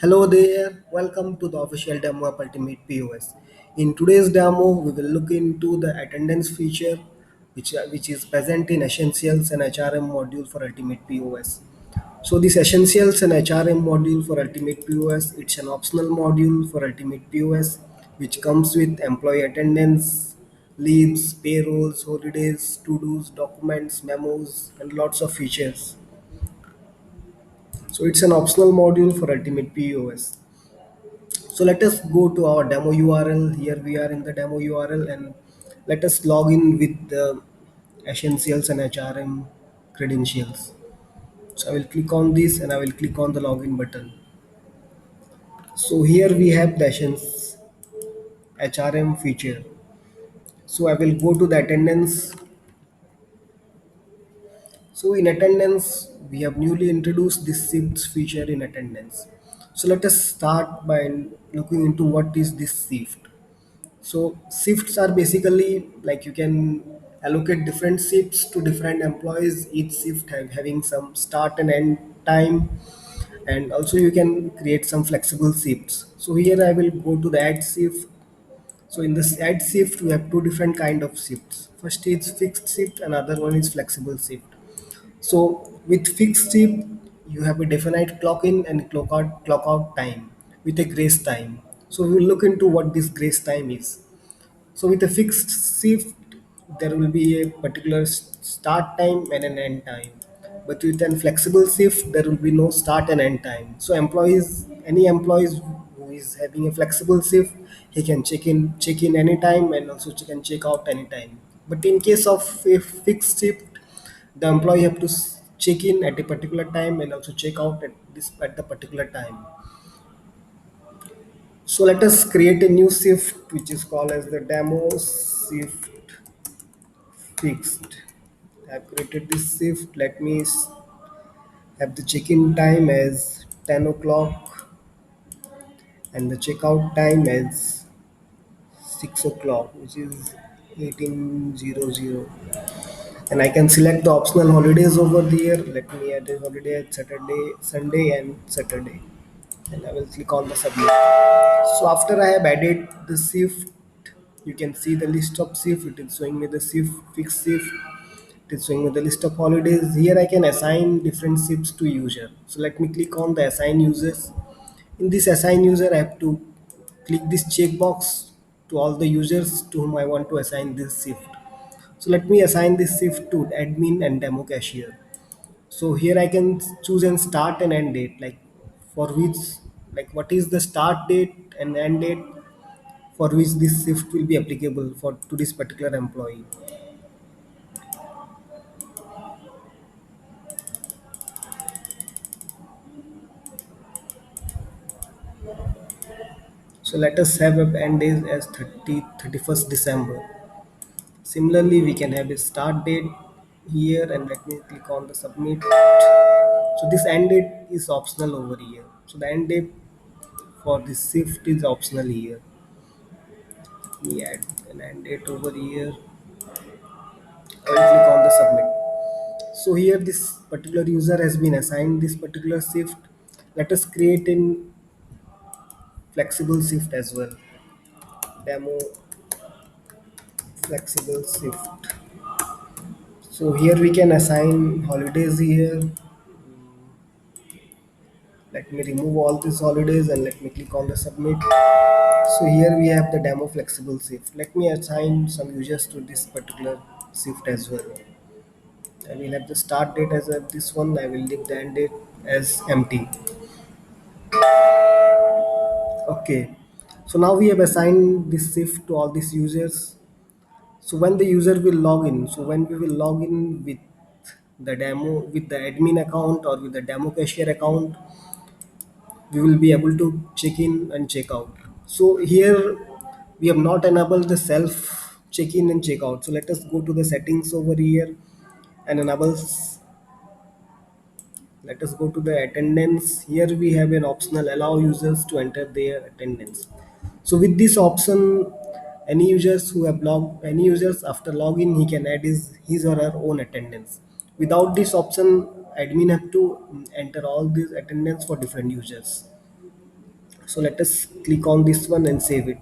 Hello there, welcome to the official demo of Ultimate POS. In today's demo, we will look into the attendance feature which is present in Essentials and HRM module for Ultimate POS. So this Essentials and HRM module for Ultimate POS, it's an optional module for Ultimate POS which comes with employee attendance, leaves, payrolls, holidays, to-dos, documents, memos, and lots of features. So it's an optional module for Ultimate POS. So let us go to our demo URL. Here we are in the demo URL and let us log in with the Essentials and HRM credentials. So I will click on this and I will click on the login button. So here we have the Essentials HRM feature. So I will go to the attendance. So in attendance, we have newly introduced this shifts feature in attendance. So let us start by looking into what is this shift. So shifts are basically like you can allocate different shifts to different employees. Each shift having some start and end time, and also you can create some flexible shifts. So here I will go to the add shift. So in this add shift, we have two different kind of shifts. First is fixed shift, another one is flexible shift. So with fixed shift, you have a definite clock in and clock out time with a grace time. So we will look into what this grace time is. So with a fixed shift, there will be a particular start time and an end time. But with a flexible shift, there will be no start and end time. So any employees who is having a flexible shift, he can check in anytime and also can check out anytime. But in case of a fixed shift, the employee have to check in at a particular time and also check out at the particular time. So let us create a new shift which is called as the demo shift fixed. I've created this shift. Let me have the check-in time as 10 o'clock and the checkout time as 6 o'clock, which is 1800. And I can select the optional holidays over there. Let me add a holiday at Saturday, Sunday, and Saturday. And I will click on the submit. So after I have added the shift, you can see the list of shift. It is showing me the shift, fixed shift. It is showing me the list of holidays. Here I can assign different shifts to user. So let me click on the assign users. In this assign user, I have to click this checkbox to all the users to whom I want to assign this shift. So let me assign this shift to admin and demo cashier. So here I can choose and start and end date, like for which, like what is the start date and end date for which this shift will be applicable for to this particular employee. So let us have a end date as 31st December. Similarly, we can have a start date here and let me click on the submit. So this end date is optional over here. So the end date for this shift is optional here. Let me add an end date over here. I will click on the submit. So here this particular user has been assigned this particular shift. Let us create in flexible shift as well. Demo flexible shift. So here we can assign holidays here. Let me remove all these holidays and let me click on the submit. So here we have the demo flexible shift. Let me assign some users to this particular shift as well. I will have the start date as this one. I will leave the end date as empty. Okay. So now we have assigned this shift to all these users. So when the user will log in, so when we will log in with the demo, with the admin account or with the demo cashier account, we will be able to check in and check out. So here we have not enabled the self check in and check out. So let us go to the settings over here and enable. Let us go to the attendance. Here we have an optional allow users to enter their attendance. So with this option, any users after login, he can add his or her own attendance. Without this option, admin have to enter all these attendance for different users. So let us click on this one and save it.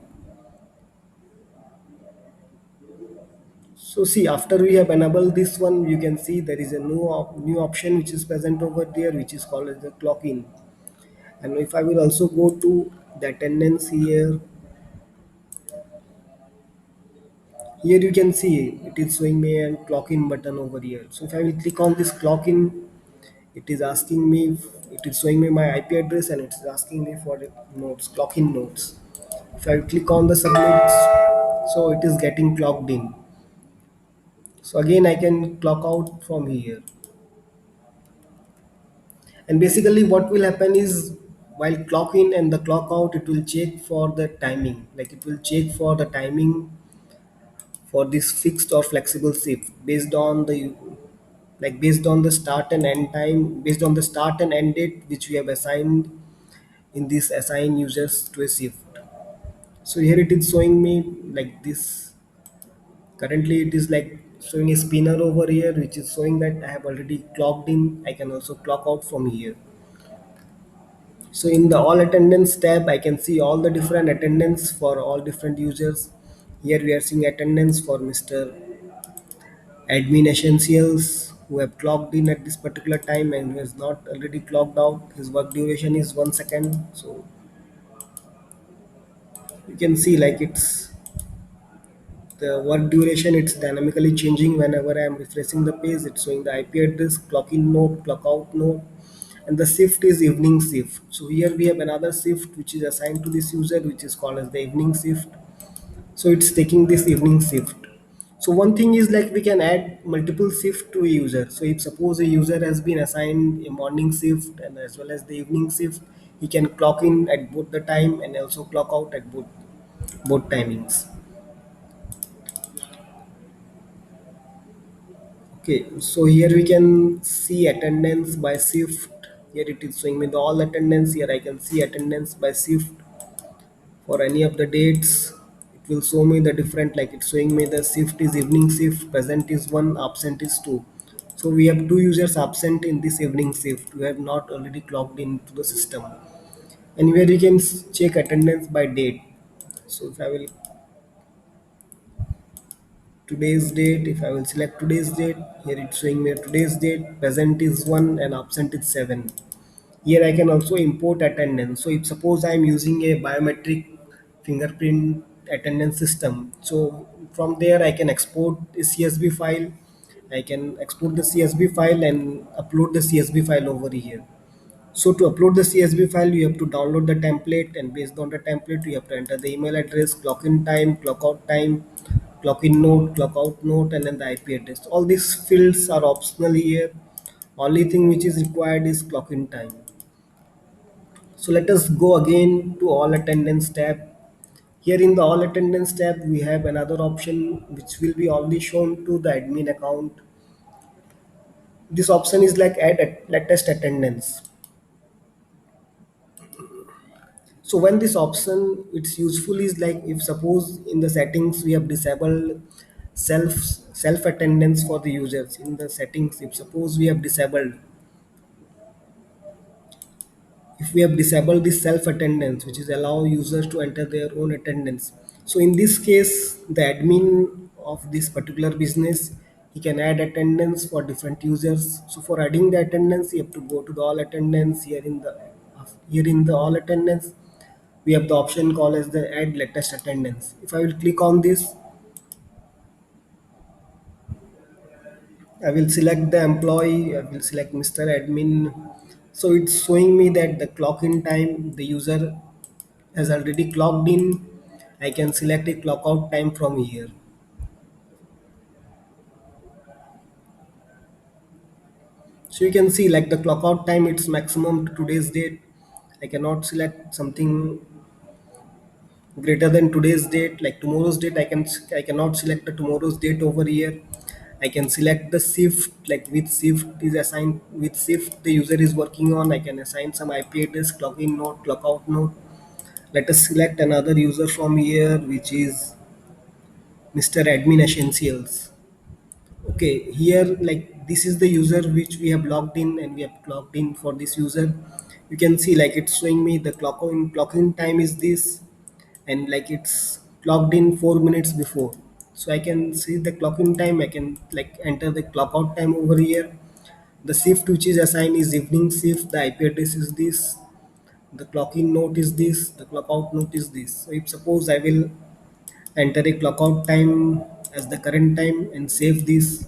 So see, after we have enabled this one, you can see there is a new option which is present over there, which is called as the clock in. And if I will also go to the attendance here, here you can see it is showing me a clock in button over here. So if I will click on this clock in, it is asking me, it is showing me my IP address and it is asking me for the notes, clock in notes. If I click on the submit, so it is getting clocked in. So again I can clock out from here. And basically what will happen is, while clock in and the clock out, it will check for the timing, like it will check for the timing for this fixed or flexible shift based on the, like based on the start and end time, based on the start and end date which we have assigned in this assign users to a shift. So here it is showing me like this. Currently it is like showing a spinner over here which is showing that I have already clocked in. I can also clock out from here. So in the all attendance tab, I can see all the different attendance for all different users. Here we are seeing attendance for Mr. Admin Essentials who have clocked in at this particular time and who has not already clocked out. His work duration is 1 second. So you can see like it's the work duration, it's dynamically changing whenever I am refreshing the page. It's showing the IP address, clock in node, clock out node, and the shift is evening shift. So here we have another shift which is assigned to this user, which is called as the evening shift. So it's taking this evening shift. So one thing is like we can add multiple shift to a user. So if suppose a user has been assigned a morning shift and as well as the evening shift, he can clock in at both the time and also clock out at both timings. Okay, so here we can see attendance by shift. Here it is showing me the all attendance. Here I can see attendance by shift for any of the dates. It will show me the different, like it's showing me the shift is evening shift, present is 1, absent is 2. So we have 2 users absent in this evening shift who have not already clocked into the system. And where you can check attendance by date. So if I will today's date, if I will select today's date, here it's showing me today's date, present is 1 and absent is 7. Here I can also import attendance. So if suppose I am using a biometric fingerprint attendance system, so from there I can export a CSV file. I can export the CSV file and upload the CSV file over here. So to upload the CSV file, you have to download the template, and based on the template, you have to enter the email address, clock in time, clock out time, clock in note, clock out note, and then the IP address. All these fields are optional here. Only thing which is required is clock in time. So let us go again to all attendance tab. Here in the all attendance tab, we have another option which will be only shown to the admin account. This option is like add latest attendance. So when this option it's useful is like if suppose in the settings we have disabled self self attendance for the users. In the settings, if suppose we have disabled, if we have disabled this self attendance which is allow users to enter their own attendance, so in this case the admin of this particular business, he can add attendance for different users. So for adding the attendance, you have to go to the all attendance. Here in the all attendance, we have the option called as the add latest attendance. If I will click on this, I will select the employee, I will select Mr. Admin. So it's showing me that the clock in time, the user has already clocked in. I can select a clock out time from here. So you can see like the clock out time, it's maximum to today's date. I cannot select something greater than today's date, like tomorrow's date. I cannot select the tomorrow's date over here. I can select the shift, like which shift is assigned, which shift the user is working on. I can assign some IP address, clock in node, clock out node. Let us select another user from here, which is Mr. Admin Essentials. Okay, here like this is the user which we have logged in and we have logged in for this user. you can see like it's showing me the clock in time is this, and like it's clocked in 4 minutes before. So I can see the clock in time, I can like enter the clock out time over here. The shift which is assigned is evening shift, the IP address is this, the clock in note is this, the clock out note is this. So if suppose I will enter a clock out time as the current time and save this.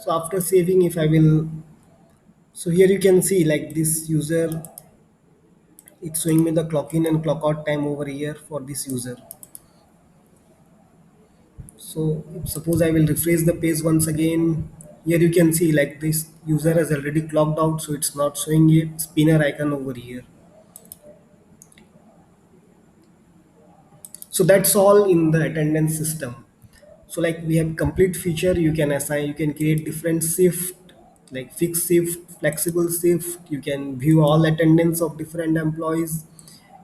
So after saving, if I will, so here you can see like this user, it's showing me the clock in and clock out time over here for this user. So if suppose I will refresh the page once again, here you can see like this user has already clocked out, so it's not showing a spinner icon over here. So that's all in the attendance system. So like we have complete feature, you can assign, you can create different shift, like fixed shift, flexible shift, you can view all attendance of different employees,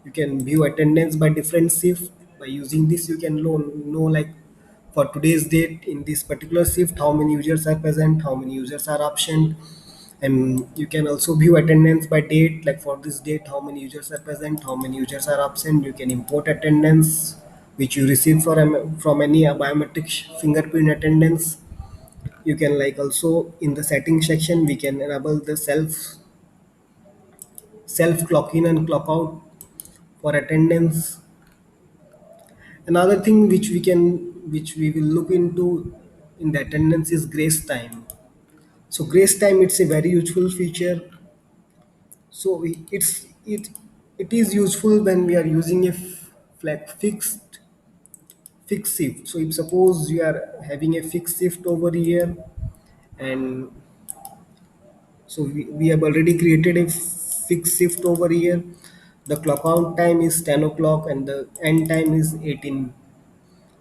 you can view attendance by different shift. By using this you can know like for today's date in this particular shift how many users are present, how many users are absent. And you can also view attendance by date, like for this date how many users are present, how many users are absent. You can import attendance which you receive from any biometric fingerprint attendance. You can like also in the settings section we can enable the self clock in and clock out for attendance. Another thing which we will look into in the attendance is grace time. So grace time, it's a very useful feature. So it is useful when we are using a like fixed shift. So if suppose you are having a fixed shift over here, and so we have already created a fixed shift over here. The clock out time is 10 o'clock and the end time is 18,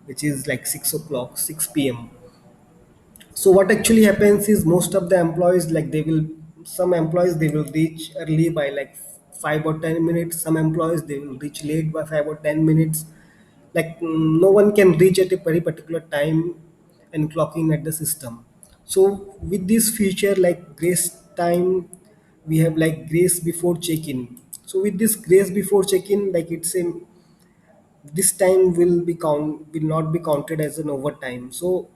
which is like 6 o'clock, 6 p.m. So what actually happens is most of the employees, like they will, some employees they will reach early by like 5 or 10 minutes. Some employees they will reach late by 5 or 10 minutes. Like no one can reach at a very particular time and clock in at the system. So with this feature like grace time, we have like grace before check-in. So with this grace before check-in, like it's a, this time will not be counted as an overtime. So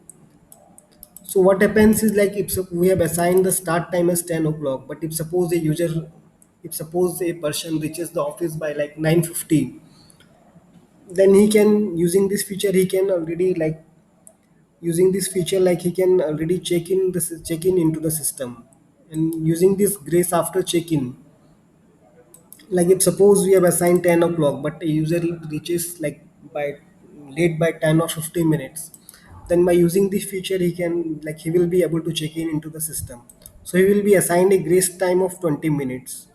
what happens is like if we have assigned the start time as 10 o'clock, but if suppose a person reaches the office by like 9:50, then he can, using this feature, he can already like, using this feature like he can already check in into the system. And using this grace after check in, like if suppose we have assigned 10 o'clock but a user reaches like by late by 10 or 15 minutes, then by using this feature he can like he will be able to check in into the system. So he will be assigned a grace time of 20 minutes.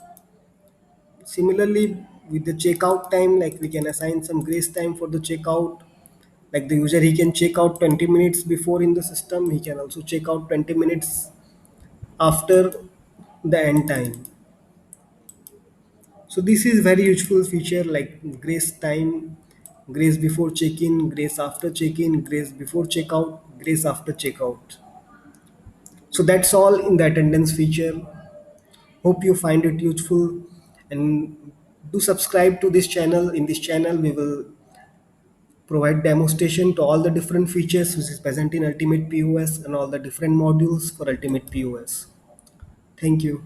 Similarly with the checkout time, like we can assign some grace time for the checkout. Like the user he can check out 20 minutes before in the system, he can also check out 20 minutes after the end time. So this is very useful feature like grace time, grace before check-in, grace after check-in, grace before checkout, grace after checkout. So that's all in the attendance feature. Hope you find it useful, and do subscribe to this channel. In this channel we will provide demonstration to all the different features which is present in Ultimate POS and all the different modules for Ultimate POS. Thank you.